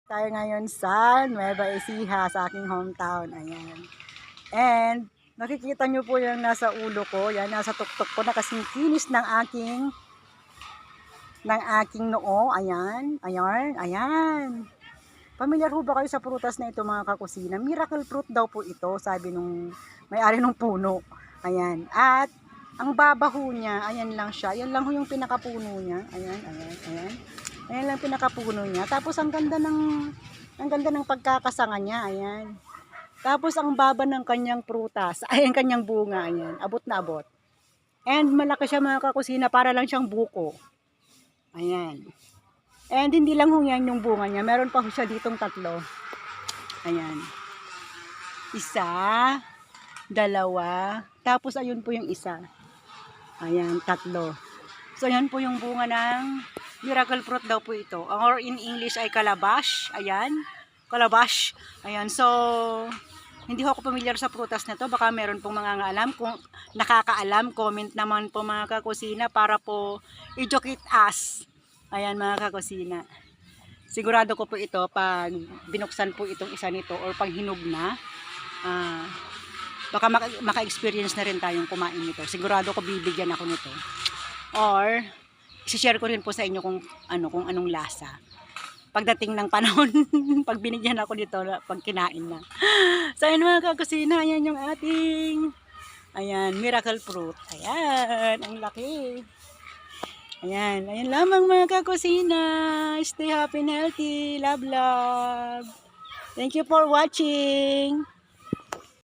Tayo ngayon sa Nueva Ecija, sa aking hometown. Ayan. And nakikita nyo po yung nasa ulo ko, yan, nasa tuktok ko na kasing kinis ng aking noo. Ayan, ayan, ayan. Pamilyar ho ba kayo sa prutas na ito mga kakusina? Miracle fruit daw po ito, sabi nung may-ari ng puno. Ayan. At ang babaho niya, ayan lang siya. Ayan lang ho yung pinakapuno niya. Ayan, ayan, ayan. Ayan lang pinakapuno niya. Tapos ang ganda ng pagkakasanga niya. Ayan. Tapos ang baba ng kanyang prutas. Ayan kanyang bunga. Ayan. Abot na abot. And malaki siya mga kakusina. Para lang siyang buko. Ayan. And hindi lang ho yan yung bunga niya. Meron pa ho siya ditong tatlo. Ayan. Isa. Dalawa. Tapos ayun po yung isa. Ayan. Tatlo. So yan po yung bunga ng miracle fruit daw po ito. Or in English ay calabash. Ayan. Calabash. Ayan. So, hindi ako familiar sa prutas na to. Baka meron pong mga alam. Kung nakakaalam, comment naman po mga kakusina para po educate us. Ayan mga kakusina. Sigurado ko po ito pag binuksan po itong isa nito or pag hinog na. Baka maka-experience na rin tayong kumain nito. Sigurado ko bibigyan ako nito. Or i-share ko rin po sa inyo kung anong lasa. Pagdating ng panahon, pag binigyan ako nito, pag kinain na. So, ayan mga kakusina, ayan yung ating, ayan, miracle fruit. Ayan, ang laki. Ayan, ayan lamang mga kakusina. Stay happy and healthy. Love, love. Thank you for watching.